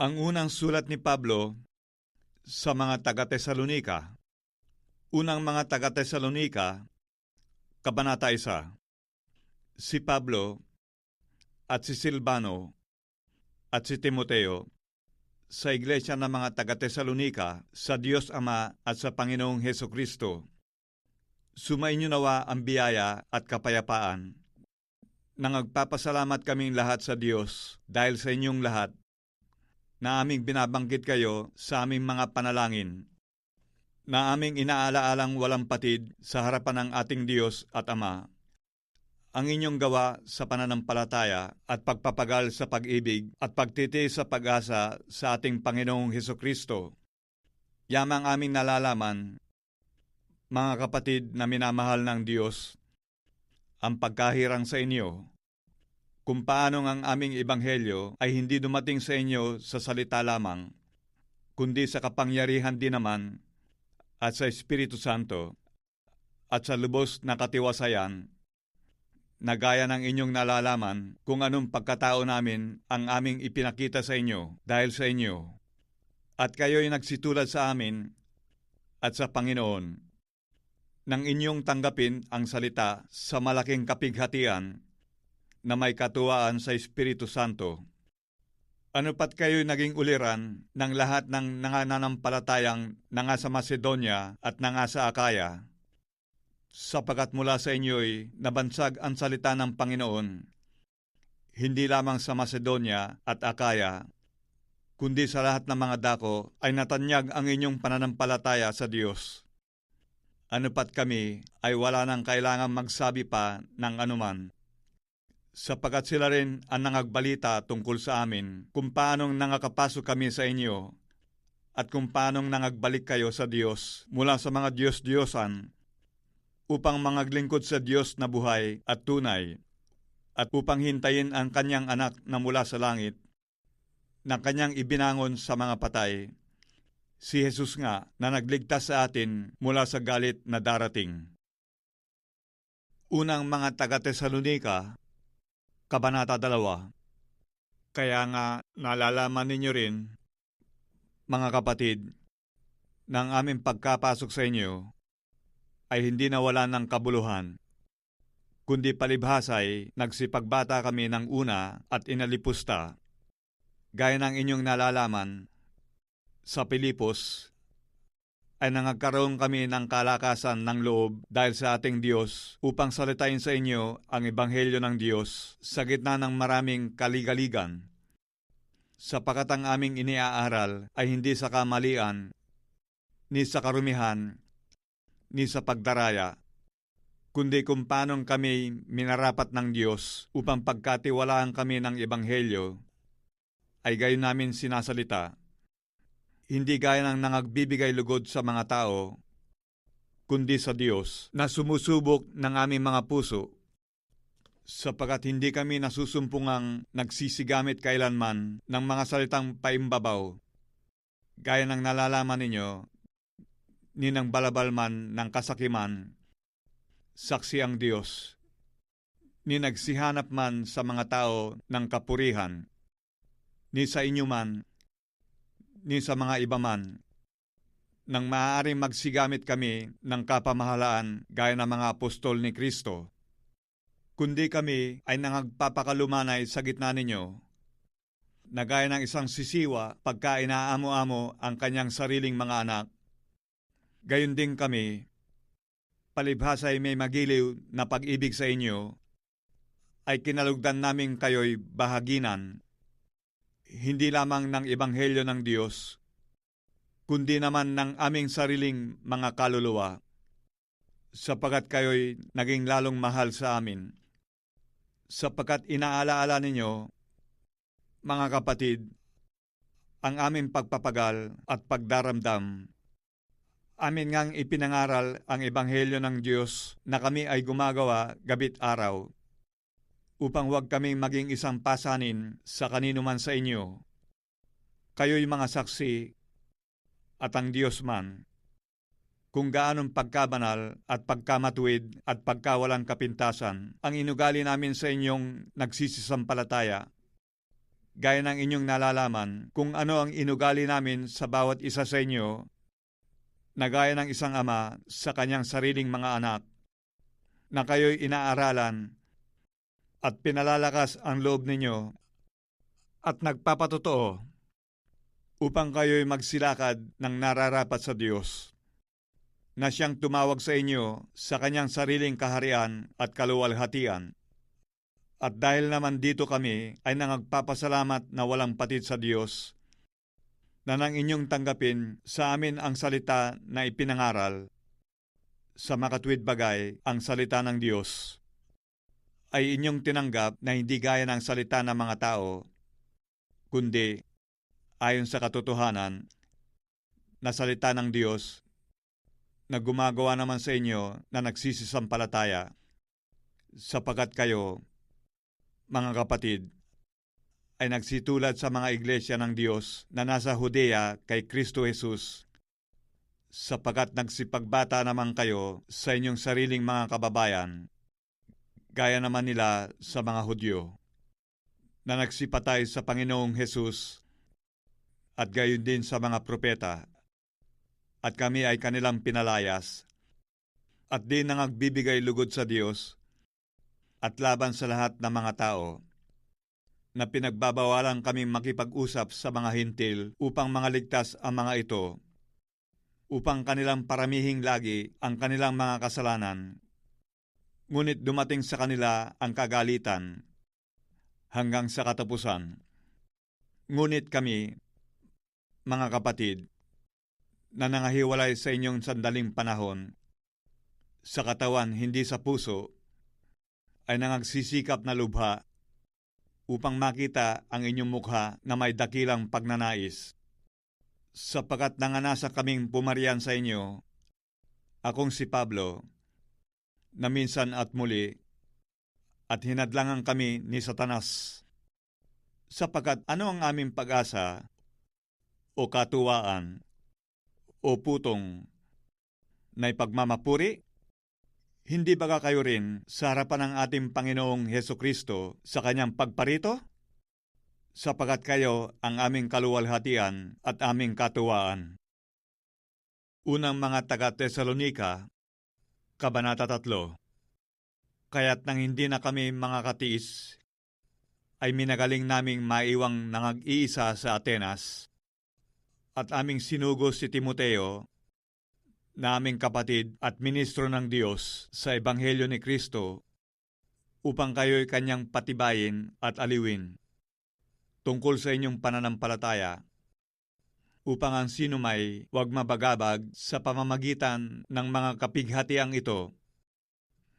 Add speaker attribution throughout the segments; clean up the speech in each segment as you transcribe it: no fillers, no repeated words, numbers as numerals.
Speaker 1: Ang unang sulat ni Pablo sa mga taga-Tesalonika. Unang mga taga-Tesalonika, Kabanata 1. Si Pablo at si Silvano at si Timoteo sa iglesia ng mga taga-Tesalonika sa Diyos Ama at sa Panginoong Hesukristo. Sumainyo nawa ang biyaya at kapayapaan. Nagpapasalamat kaming lahat sa Diyos dahil sa inyong lahat na aming binabanggit kayo sa aming mga panalangin, na aming inaala-alang walang patid sa harapan ng ating Diyos at Ama. Ang inyong gawa sa pananampalataya at pagpapagal sa pag-ibig at pagtitiis sa pag-asa sa ating Panginoong Hesukristo. Yamang aming nalalaman, mga kapatid na minamahal ng Diyos, ang pagkahirang sa inyo, kung paano ang aming ebanghelyo ay hindi dumating sa inyo sa salita lamang, kundi sa kapangyarihan din naman at sa Espiritu Santo at sa lubos na katiwasayan, na gaya ng inyong nalalaman kung anong pagkatao namin ang aming ipinakita sa inyo dahil sa inyo. At kayo'y nagsitulad sa amin at sa Panginoon, nang inyong tanggapin ang salita sa malaking kapighatian na may katuwaan sa Espiritu Santo. Ano pat kayo'y naging uliran ng lahat ng nangananampalatayang nanga sa Macedonia at nanga sa Akaya, sapagat mula sa inyo'y nabansag ang salita ng Panginoon, hindi lamang sa Macedonia at Akaya, kundi sa lahat ng mga dako ay natanyag ang inyong pananampalataya sa Diyos. Ano pat kami ay wala nang kailangan magsabi pa ng anuman, sapagat sila rin ang nangagbalita tungkol sa amin kung paanong nangakapasok kami sa inyo at kung paanong nangagbalik kayo sa Diyos mula sa mga Diyos-Diyosan upang mangaglingkod sa Diyos na buhay at tunay at upang hintayin ang kanyang anak na mula sa langit na kanyang ibinangon sa mga patay, si Jesus nga na nagligtas sa atin mula sa galit na darating. Unang mga taga-Tesalonika, Kabanata 2. Kaya nga nalalaman ninyo rin, mga kapatid, na ang aming pagkapasok sa inyo ay hindi nawala ng kabuluhan, kundi palibhasay nagsipagbata kami ng una at inalipusta. Gaya ng inyong nalalaman, sa Pilipos ay nangagkaroon kami ng kalakasan ng loob dahil sa ating Diyos upang salitain sa inyo ang ebanghelyo ng Diyos sa gitna ng maraming kaligaligan, sapagat ang aming iniaaral ay hindi sa kamalian, ni sa karumihan, ni sa pagdaraya, kundi kung paanong kami minarapat ng Diyos upang pagkatiwalaan kami ng ebanghelyo, ay gayon namin sinasalita, hindi gaya ng nangagbibigay lugod sa mga tao, kundi sa Diyos na sumusubok ng aming mga puso, sapagat hindi kami nasusumpungang nagsisigamit kailanman ng mga salitang paimbabaw, gaya ng nalalaman ninyo, ni ng balabal man ng kasakiman, saksi ang Diyos, ni nagsihanap man sa mga tao ng kapurihan, ni sa inyo man, ni sa mga iba man, nang maaaring magsigamit kami ng kapamahalaan gaya ng mga apostol ni Kristo. Kundi kami ay nangagpapakalumanay sa gitna ninyo, na gaya ng isang sisiwa pagka inaamo-amo ang kanyang sariling mga anak. Gayon din kami, palibhasay may magiliw na pag-ibig sa inyo, ay kinalugdan namin kayo'y bahaginan, hindi lamang ng ebanghelyo ng Diyos, kundi naman ng aming sariling mga kaluluwa, sapagat kayo'y naging lalong mahal sa amin. Sapagat inaalaala ninyo, mga kapatid, ang aming pagpapagal at pagdaramdam, amin ngang ipinangaral ang ebanghelyo ng Diyos na kami ay gumagawa gabit araw, upang huwag kaming maging isang pasanin sa kanino man sa inyo. Kayo'y mga saksi at ang Diyos man, kung gaanong pagkabanal at pagkamatuwid at pagkawalang kapintasan ang inugali namin sa inyong nagsisisampalataya. gaya ng inyong nalalaman kung ano ang inugali namin sa bawat isa sa inyo, na gaya ng isang ama sa kanyang sariling mga anak, na kayo'y inaaralan at pinalalakas ang loob ninyo at nagpapatotoo upang kayo'y magsilakad ng nararapat sa Diyos, na siyang tumawag sa inyo sa kanyang sariling kaharian at kaluwalhatian. At dahil naman dito kami ay nangagpapasalamat na walang patid sa Diyos, na nang inyong tanggapin sa amin ang salita na ipinangaral, sa makatwid bagay ang salita ng Diyos, ay inyong tinanggap na hindi gaya ng salita ng mga tao, kundi ayon sa katotohanan na salita ng Diyos na gumagawa naman sa inyo na nagsisisampalataya, sapagkat kayo, mga kapatid, ay nagsitulad sa mga iglesia ng Diyos na nasa Judea kay Kristo Jesus, sapagkat nagsipagbata naman kayo sa inyong sariling mga kababayan, gaya naman nila sa mga Hudyo, na nagsipatay sa Panginoong Jesus at gayon din sa mga propeta, at kami ay kanilang pinalayas, at di nangagbibigay lugod sa Diyos at laban sa lahat ng mga tao, na pinagbabawalan kaming makipag-usap sa mga hintil upang mangaligtas ang mga ito, upang kanilang paramihing lagi ang kanilang mga kasalanan. Ngunit dumating sa kanila ang kagalitan hanggang sa katapusan. Ngunit kami, mga kapatid, na nangahiwalay sa inyong sandaling panahon, sa katawan hindi sa puso, ay nangagsisikap na lubha upang makita ang inyong mukha na may dakilang pagnanais. Sapagkat nanganasa kaming pumarian sa inyo, akong si Pablo, na minsan at muli, at hinadlangan kami ni Satanas. Sapagkat ano ang aming pag-asa, o katuwaan, o putong, na ipagmamapuri? Hindi baga kayo rin sa harapan ng ating Panginoong Hesukristo sa kanyang pagparito? Sapagkat kayo ang aming kaluwalhatian at aming katuwaan. Unang mga taga-Tesalonika, Kabanata 3. Kaya't nang hindi na kami mga katiis, ay minagaling naming maiwang nangag-iisa sa Atenas, at aming sinugo si Timoteo, na aming kapatid at ministro ng Diyos sa Ebanghelyo ni Kristo, upang kayo'y kanyang patibayin at aliwin tungkol sa inyong pananampalataya, upang ang sinumay huwag mabagabag sa pamamagitan ng mga kapighatiang ito,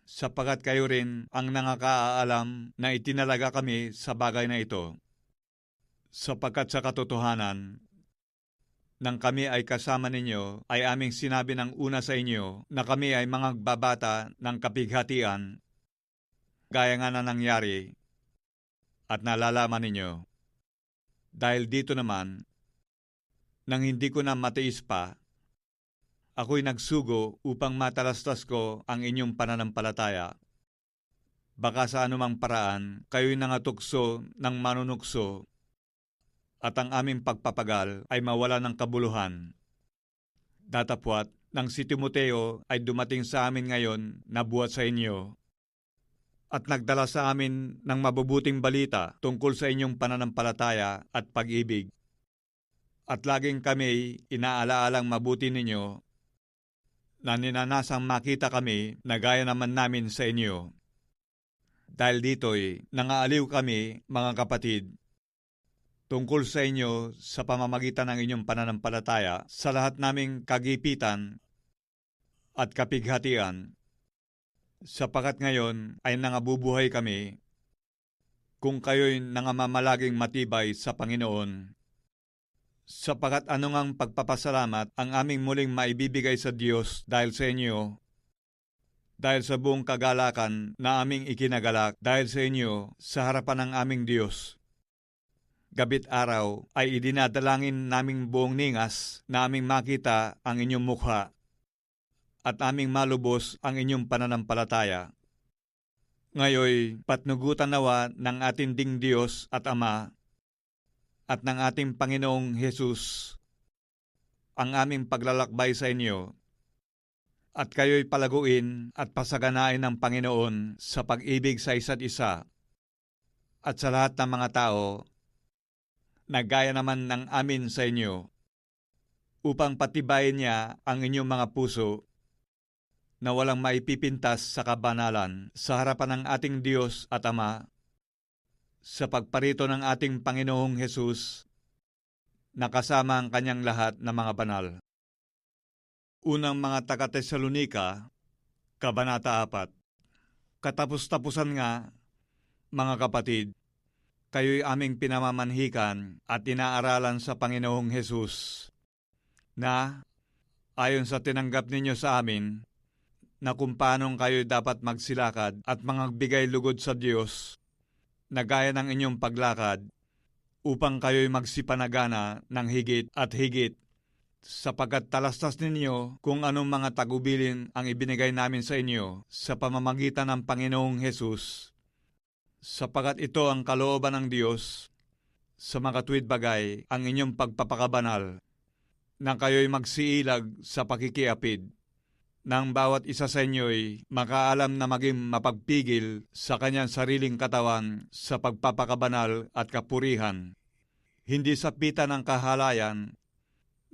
Speaker 1: sapagkat kayo rin ang nangakaalam na itinalaga kami sa bagay na ito. Sapagkat sa katotohanan, nang kami ay kasama ninyo, ay aming sinabi ng una sa inyo na kami ay mga babata ng kapighatian, gaya nga na nangyari, at nalalaman ninyo. Dahil dito naman, nang hindi ko na matiis pa, ako'y nagsugo upang matalastas ko ang inyong pananampalataya. Baka sa anumang paraan, kayo'y nangatukso ng manunukso, at ang aming pagpapagal ay mawala ng kabuluhan. Datapwat, nang si Timoteo ay dumating sa amin ngayon na buhat sa inyo, at nagdala sa amin ng mabubuting balita tungkol sa inyong pananampalataya at pag-ibig. At laging kami inaalaalang mabuti ninyo, na ninanasang makita kami na gaya naman namin sa inyo. Dahil dito'y nangaaliw kami, mga kapatid, tungkol sa inyo sa pamamagitan ng inyong pananampalataya sa lahat naming kagipitan at kapighatian, sapagkat ngayon ay nangabubuhay kami kung kayo'y nangamamalaging matibay sa Panginoon. Sapagkat anungang pagpapasalamat ang aming muling maibibigay sa Diyos dahil sa inyo, dahil sa buong kagalakan na aming ikinagalak dahil sa inyo sa harapan ng aming Diyos. Gabit araw ay idinadalangin naming buong ningas na aming makita ang inyong mukha at aming malubos ang inyong pananampalataya. Ngayoy, patnugutan nawa ng ating ding Diyos at Ama at ng ating Panginoong Hesus ang aming paglalakbay sa inyo, at kayo'y palaguin at pasaganain ng Panginoon sa pag-ibig sa isa't isa at sa lahat ng mga tao, na gaya naman ng amin sa inyo, upang patibayin niya ang inyong mga puso na walang maipipintas sa kabanalan sa harapan ng ating Diyos at Ama, sa pagparito ng ating Panginoong Hesus, na kasama ang kanyang lahat na mga banal. Unang mga taga-Tesalonika, Kabanata 4. Katapos-tapusan nga, mga kapatid, kayo'y aming pinamamanhikan at inaaralan sa Panginoong Hesus, na, ayon sa tinanggap ninyo sa amin, na kung paanong kayo'y dapat magsilakad at magbigay lugod sa Diyos, na gaya ng inyong paglakad, upang kayo'y magsipanagana ng higit at higit, sapagkat talastas ninyo kung anong mga tagubilin ang ibinigay namin sa inyo sa pamamagitan ng Panginoong Hesus, sapagkat ito ang kalooban ng Diyos sa makatuwid bagay ang inyong pagpapakabanal, na kayo'y magsiilag sa pakikiapid, nang bawat isa sa inyo'y makaalam na maging mapagpigil sa kanyang sariling katawan sa pagpapakabanal at kapurihan, hindi sa pita ng kahalayan,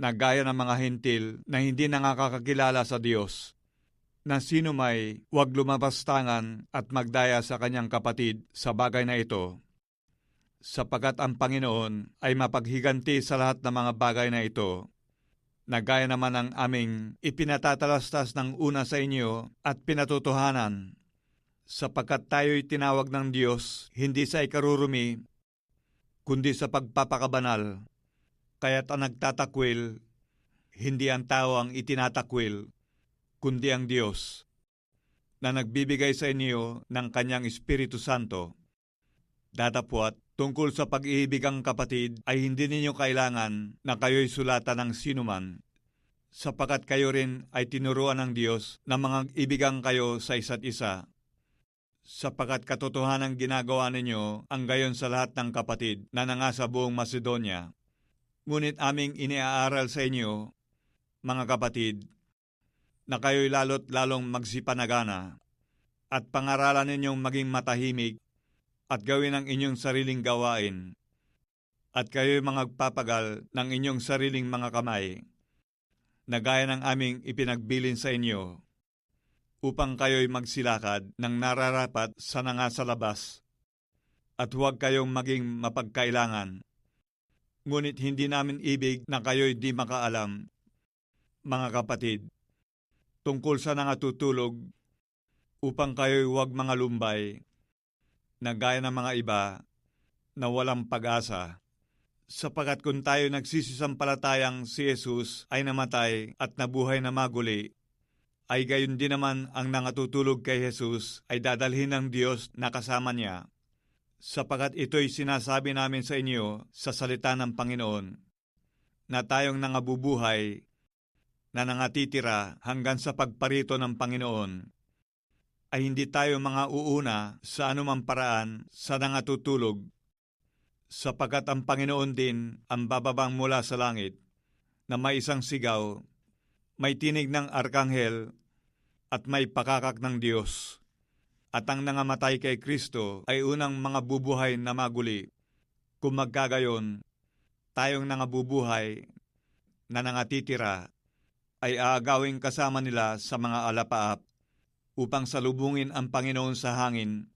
Speaker 1: na gaya ng mga hentil na hindi nakakakilala sa Diyos, na sino may huwag lumabastangan at magdaya sa kanyang kapatid sa bagay na ito, sapagkat ang Panginoon ay mapaghiganti sa lahat ng mga bagay na ito, na gaya naman ang aming ipinatatalastas ng una sa inyo at pinatutuhanan, sapagkat tayo'y tinawag ng Diyos hindi sa ikarurumi, kundi sa pagpapakabanal. Kaya't ang nagtatakwil, hindi ang tao ang itinatakwil, kundi ang Diyos, na nagbibigay sa inyo ng Kanyang Espiritu Santo. Datapwat, tungkol sa pag-ibig ang kapatid ay hindi ninyo kailangan na kayo'y sulatan ng sinuman, sapagkat kayo rin ay tinuruan ng Diyos na mag-ibigan kayo sa isa't isa, sapagkat katotohanan ginagawa ninyo ang gayon sa lahat ng kapatid na nangasa buong Macedonia. Ngunit aming iniaaral sa inyo, mga kapatid, na kayo'y lalo't lalong magsipanagana, at pangaralan ninyong maging matahimik at gawin ang inyong sariling gawain, at kayo'y magpapagal ng inyong sariling mga kamay, na gaya ng aming ipinagbilin sa inyo, upang kayo'y magsilakad ng nararapat sa nangasa labas, at huwag kayong maging mapagkailangan. Ngunit hindi namin ibig na kayo'y di makaalam, mga kapatid, tungkol sa nangatutulog, upang kayo'y huwag mga lumbay, na gaya ng mga iba, na walang pag-asa. Sapagkat kung tayo nagsisisampalatayang si Jesus ay namatay at nabuhay na maguli, ay gayon din naman ang nangatutulog kay Jesus ay dadalhin ng Diyos na kasama niya. Sapagkat ito'y sinasabi namin sa inyo sa salita ng Panginoon, na tayong nangabubuhay, na nangatitira hanggang sa pagparito ng Panginoon, ay hindi tayo mga uuna sa anumang paraan sa nangatutulog, sapagkat ang Panginoon din ang bababang mula sa langit, na may isang sigaw, may tinig ng arkanghel, at may pakakak ng Diyos. At ang nangamatay kay Kristo ay unang mga bubuhay na maguli. Kung magkagayon, tayong nangabubuhay na nangatitira ay aagawing kasama nila sa mga alapaap, upang salubungin ang Panginoon sa hangin,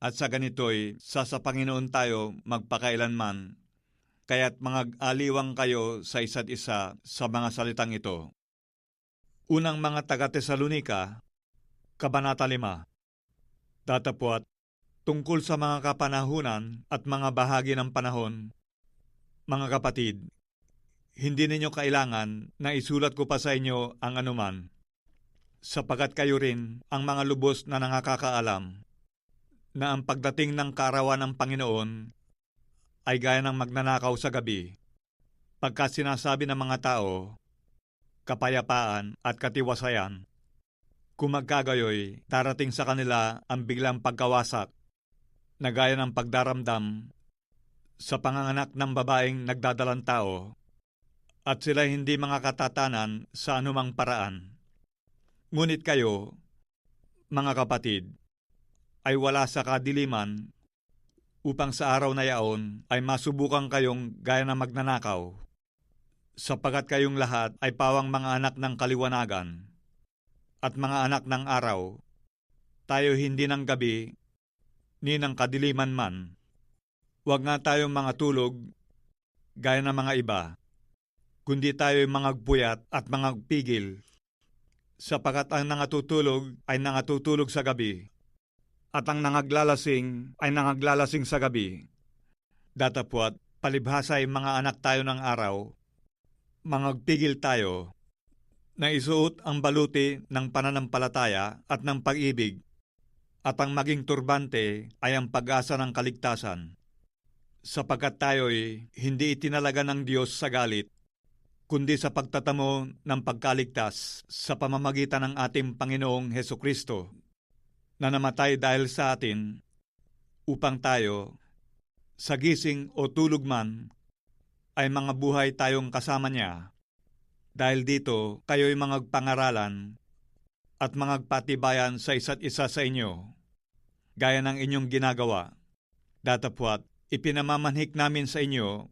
Speaker 1: at sa ganito'y sa Panginoon tayo magpakailanman, kaya't mag-aliwang kayo sa isa't isa sa mga salitang ito. Unang mga taga-Tesalonika, Kabanata 5. Datapwat, tungkol sa mga kapanahunan at mga bahagi ng panahon, mga kapatid, hindi ninyo kailangan na isulat ko pa sa inyo ang anuman, sapagkat kayo rin ang mga lubos na nakakaalam, na ang pagdating ng kaarawan ng Panginoon ay gaya ng magnanakaw sa gabi, pagka sinasabi ng mga tao, kapayapaan at katiwasayan. Kung magkagayoy, darating sa kanila ang biglang pagkawasak, na gaya ng pagdaramdam, sa panganganak ng babaeng nagdadalang tao at sila hindi mga katatanan sa anumang paraan. Ngunit kayo, mga kapatid, ay wala sa kadiliman upang sa araw na yaon ay masubukan kayong gaya na magnanakaw, sapagat kayong lahat ay pawang mga anak ng kaliwanagan at mga anak ng araw, tayo hindi ng gabi ni ng kadiliman man. Huwag nga tayong mga tulog gaya ng mga iba, kundi tayo'y mangagpuyat at mangagpigil, sapagat ang nangatutulog ay nangatutulog sa gabi, at ang nangaglalasing ay nangaglalasing sa gabi. Datapwat, palibhasa ay mga anak tayo ng araw, mangagpigil tayo, na isuot ang baluti ng pananampalataya at ng pag-ibig, at ang maging turbante ay ang pag-asa ng kaligtasan, sapagkat tayo'y hindi itinalaga ng Diyos sa galit, kundi sa pagtatamo ng pagkaligtas sa pamamagitan ng ating Panginoong Hesukristo, na namatay dahil sa atin, upang tayo, sa gising o tulog man, ay mga buhay tayong kasama niya. Dahil dito, kayo'y mangagpangaralan at mangagpatibayan sa isa't isa sa inyo, gaya ng inyong ginagawa. Datapwat, ipinamamanhik namin sa inyo,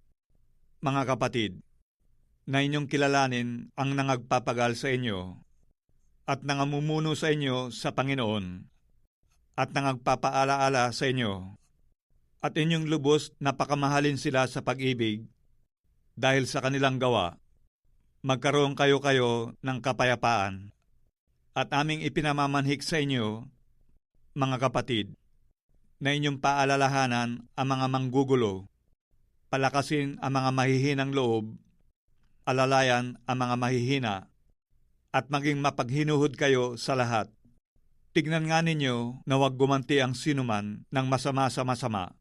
Speaker 1: mga kapatid, na inyong kilalanin ang nangagpapagal sa inyo at nangamumuno sa inyo sa Panginoon at nangagpapaalaala sa inyo, at inyong lubos na pakamahalin sila sa pag-ibig dahil sa kanilang gawa. Magkaroon kayo ng kapayapaan, at aming ipinamamanhik sa inyo, mga kapatid, na inyong paalalahanan ang mga manggugulo, palakasin ang mga mahihinang loob, alalayan ang mga mahihina, at maging mapaghinuhod kayo sa lahat. Tignan nga ninyo na huwag gumanti ang sinuman ng masama sa masama.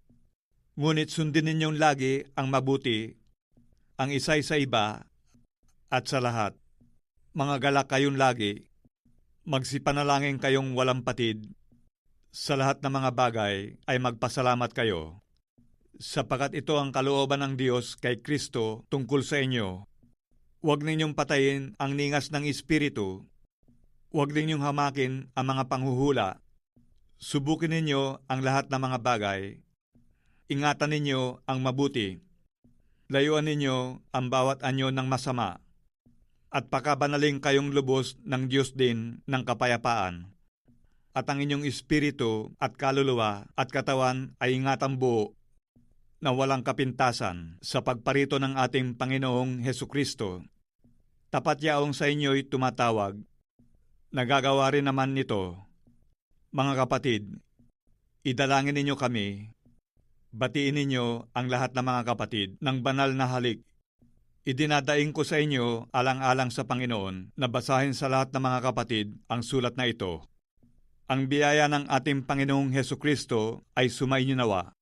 Speaker 1: Ngunit sundin ninyong lagi ang mabuti, ang isa'y sa iba, at sa lahat. Mga galak kayong lagi, magsipanalangin kayong walang patid, sa lahat ng mga bagay ay magpasalamat kayo, sapagat ito ang kalooban ng Diyos kay Kristo tungkol sa inyo. Huwag ninyong patayin ang ningas ng Espiritu, huwag ninyong hamakin ang mga panghuhula, subukin ninyo ang lahat ng mga bagay, ingatan ninyo ang mabuti, layuan ninyo ang bawat anyo ng masama, at pakabanaling kayong lubos ng Diyos din ng kapayapaan. At ang inyong espiritu at kaluluwa at katawan ay ingatan buo na walang kapintasan sa pagparito ng ating Panginoong Hesukristo. Tapat yaong sa inyo'y tumatawag. Nagagawa rin naman nito. Mga kapatid, idalangin ninyo kami. Batiin ninyo ang lahat ng mga kapatid ng banal na halik. Idinadaing ko sa inyo alang-alang sa Panginoon na basahin sa lahat ng mga kapatid ang sulat na ito. Ang biyaya ng ating Panginoong Hesukristo ay sumainyo nawa.